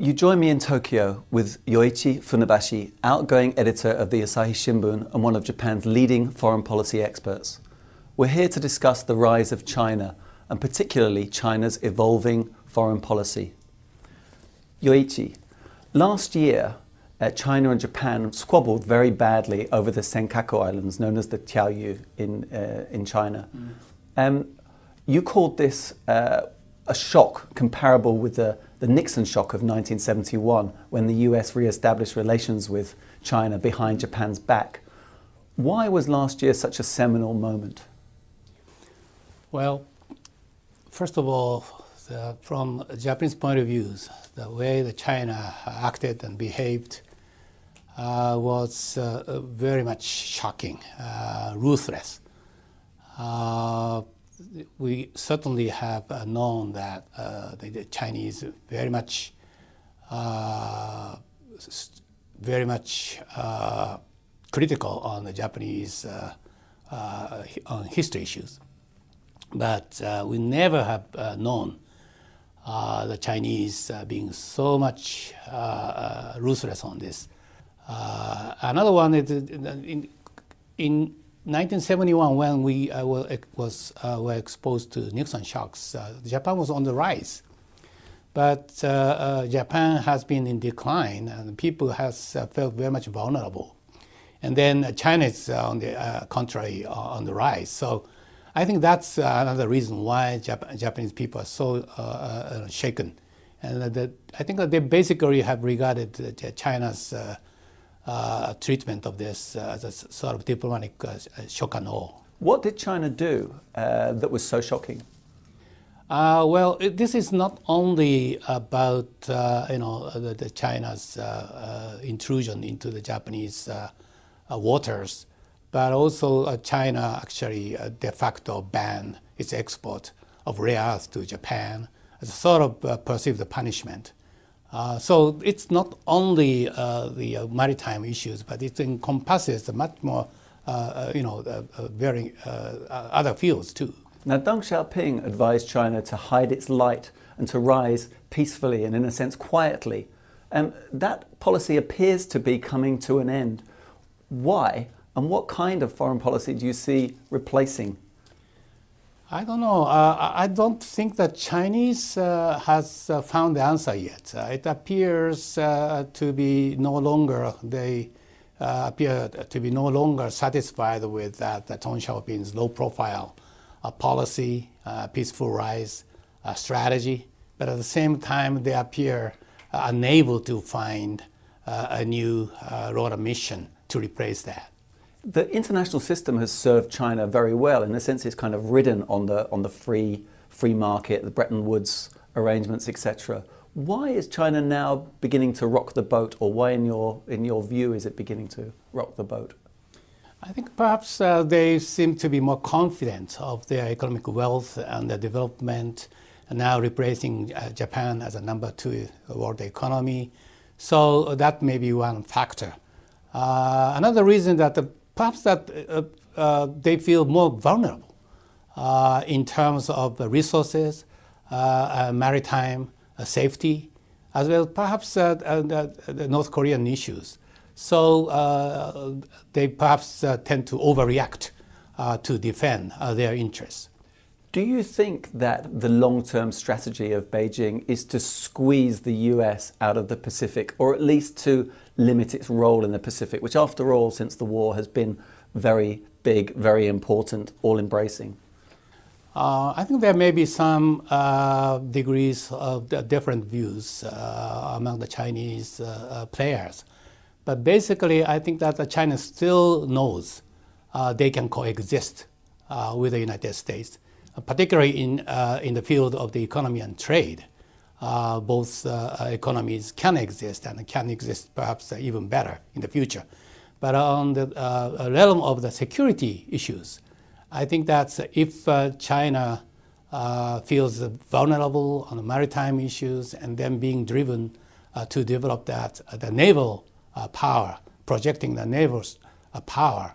You join me in Tokyo with Yoichi Funabashi, outgoing editor of the Asahi Shimbun and one of Japan's leading foreign policy experts. We're here to discuss the rise of China, and particularly China's evolving foreign policy. Yoichi, last year, China and Japan squabbled very badly over the Senkaku Islands, known as the Diaoyu in China. You called this a shock comparable with the Nixon shock of 1971, when the US re-established relations with China behind Japan's back. Why was last year such a seminal moment? Well, first of all, from a Japanese point of view, the way that China acted and behaved was very much shocking, ruthless. We certainly have known that the Chinese very much critical on the Japanese on history issues, but we never have known the Chinese being so much ruthless on this. Another one is in 1971, when we were exposed to Nixon shocks, Japan was on the rise. But Japan has been in decline, and people has felt very much vulnerable. And then China is, on the contrary, on the rise. So I think that's another reason why Japanese people are so shaken. And I think that they basically have regarded China's treatment of this as a sort of diplomatic shock and awe. What did China do that was so shocking? Well, this is not only about the China's intrusion into the Japanese waters, but also China actually de facto banned its export of rare earths to Japan as a sort of perceived punishment. So it's not only the maritime issues, but it encompasses much more, very other fields too. Now, Deng Xiaoping advised China to hide its light and to rise peacefully and, in a sense, quietly. That policy appears to be coming to an end. Why? And what kind of foreign policy do you see replacing? I don't know. I don't think that Chinese has found the answer yet. It appears to be no longer, they appear to be no longer satisfied with that Deng Xiaoping's low-profile policy, peaceful rise strategy. But at the same time, they appear unable to find a new road of mission to replace that. The international system has served China very well. In a sense, it's kind of ridden on the free market, the Bretton Woods arrangements, etc. Why is China now beginning to rock the boat, or why, in your view, is it beginning to rock the boat? I think perhaps they seem to be more confident of their economic wealth and their development, and now replacing Japan as a number 2 world economy. So that may be one factor. Another reason that perhaps that they feel more vulnerable in terms of resources, maritime safety, as well as perhaps the North Korean issues. So they perhaps tend to overreact to defend their interests. Do you think that the long-term strategy of Beijing is to squeeze the US out of the Pacific, or at least to limit its role in the Pacific, which after all, since the war, has been very big, very important, all-embracing? I think there may be some degrees of different views among the Chinese players. But basically, I think that China still knows they can coexist with the United States, particularly in the field of the economy and trade. Both economies can exist, and can exist perhaps even better in the future. But on the realm of the security issues, I think that if China feels vulnerable on the maritime issues, and then being driven to develop the naval power, projecting the naval power,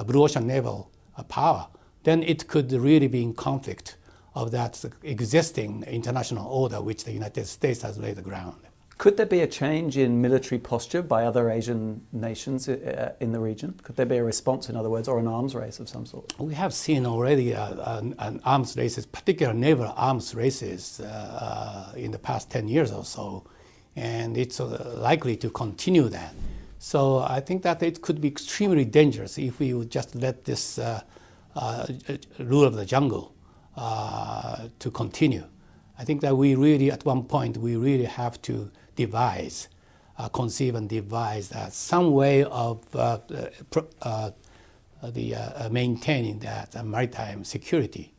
blue ocean naval power, then it could really be in conflict of that existing international order which the United States has laid the ground. Could there be a change in military posture by other Asian nations in the region? Could there be a response, in other words, or an arms race of some sort? We have seen already an arms races, particularly naval arms races, in the past 10 years or so, and it's likely to continue that. So I think that it could be extremely dangerous if we would just let this rule of the jungle to continue. I think that we really, at one point, we really have to devise, conceive and devise some way of maintaining that maritime security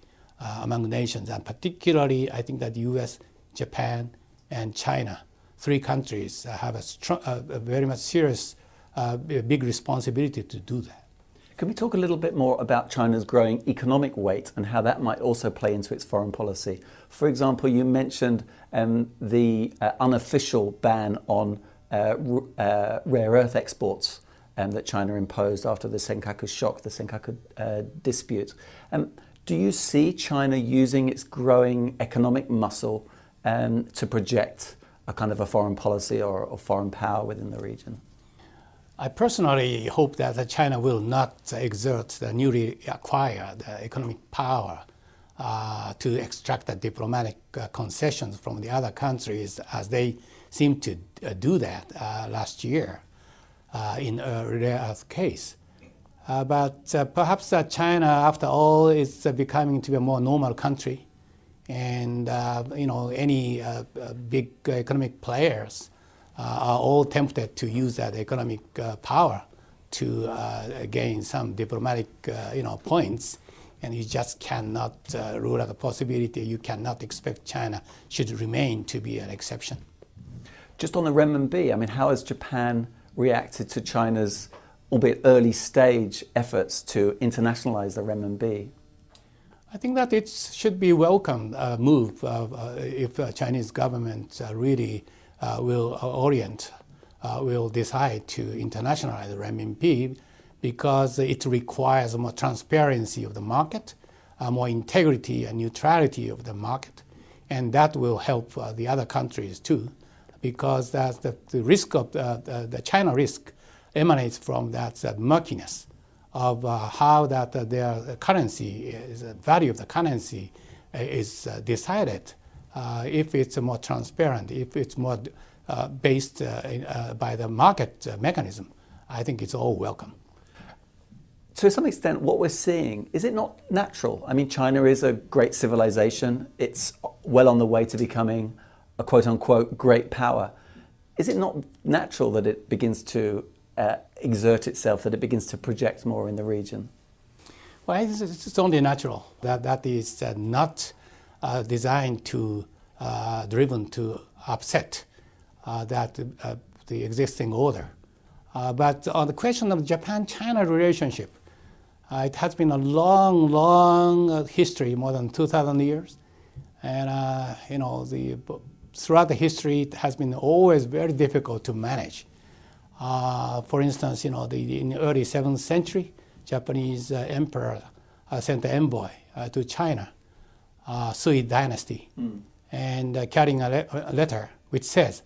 among nations, and particularly I think that the U.S., Japan, and China, three countries have a very much serious, big responsibility to do that. Can we talk a little bit more about China's growing economic weight and how that might also play into its foreign policy? For example, you mentioned the unofficial ban on rare earth exports that China imposed after the Senkaku shock, the Senkaku dispute. Do you see China using its growing economic muscle to project a kind of a foreign policy or foreign power within the region? I personally hope that China will not exert the newly acquired economic power to extract the diplomatic concessions from the other countries, as they seemed to do that last year in a rare earth case. But perhaps China, after all, is becoming to be a more normal country, and any big economic players are all tempted to use that economic power to gain some diplomatic points, and you just cannot rule out the possibility. You cannot expect China should remain to be an exception. Just on the renminbi, I mean, how has Japan reacted to China's, albeit early stage, efforts to internationalize the renminbi? I think that it should be a welcome move if the Chinese government really will decide to internationalize the renminbi, because it requires more transparency of the market, more integrity and neutrality of the market, and that will help the other countries too, because that's the risk of the China risk emanates from that murkiness of how that their currency is, the value of the currency is decided. If it's more transparent, if it's more based by the market mechanism, I think it's all welcome. To some extent, what we're seeing, is it not natural? I mean, China is a great civilization. It's well on the way to becoming a quote-unquote great power. Is it not natural that it begins to exert itself, that it begins to project more in the region? Well, it's only natural. That is not designed to, driven to upset the existing order. But on the question of Japan-China relationship, it has been a long, long history, more than 2,000 years. And, throughout the history, it has been always very difficult to manage. For instance, in the early 7th century, Japanese emperor sent an envoy to China, Sui dynasty, and carrying a letter which says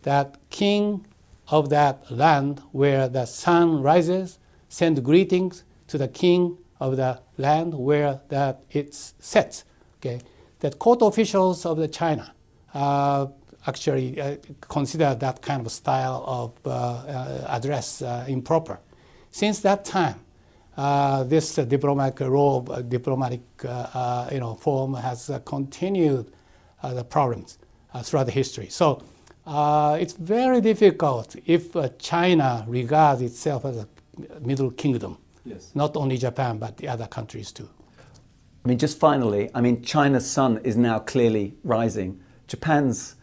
that king of that land where the sun rises, send greetings to the king of the land where that it sets. Okay, that court officials of the China actually consider that kind of style of address improper. Since that time, this diplomatic role, diplomatic form has continued the problems throughout the history. So it's very difficult if China regards itself as a middle kingdom. Yes. Not only Japan, but the other countries too. I mean, just finally, China's sun is now clearly rising. Japan's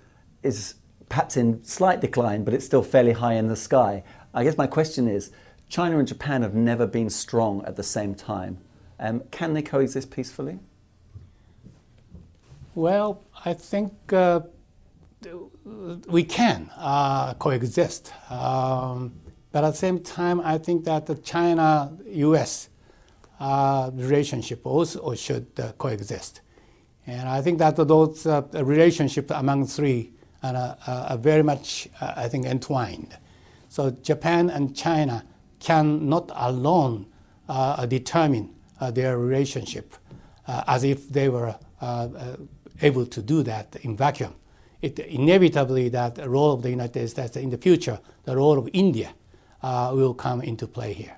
is perhaps in slight decline, but it's still fairly high in the sky. I guess my question is, China and Japan have never been strong at the same time. Can they coexist peacefully? Well, I think we can coexist. But at the same time, I think that the China-US relationship also should coexist. And I think that those relationships among three and are very much, I think, entwined. So Japan and China cannot alone determine their relationship as if they were able to do that in vacuum. It inevitably that the role of the United States in the future, the role of India will come into play here.